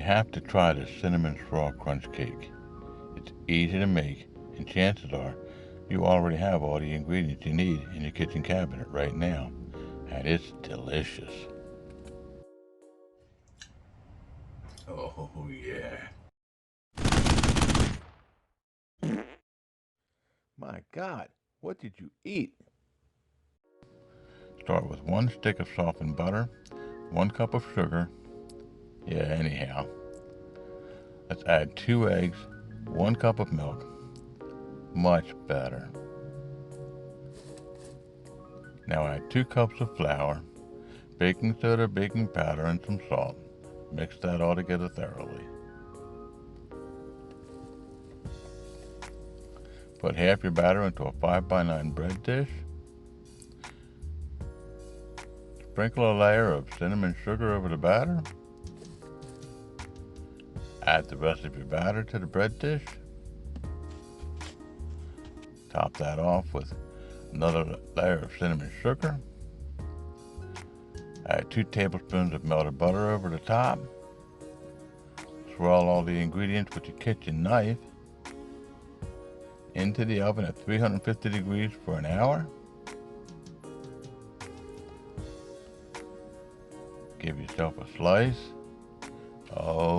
You have to try the Cinnamon Swirl Crunch Cake. It's easy to make, and chances are you already have all the ingredients you need in your kitchen cabinet right now, and it's delicious. Oh yeah. My God, what did you eat? Start with 1 stick of softened butter, 1 cup of sugar. Yeah, anyhow. Let's add 2 eggs, 1 cup of milk. Much better. Now add 2 cups of flour, baking soda, baking powder, and some salt. Mix that all together thoroughly. Put half your batter into a 5x9 bread dish. Sprinkle a layer of cinnamon sugar over the batter. Add the rest of your batter to the bread dish. Top that off with another layer of cinnamon sugar. Add 2 tablespoons of melted butter over the top. Swirl all the ingredients with your kitchen knife into the oven at 350 degrees for an hour. Give yourself a slice. Oh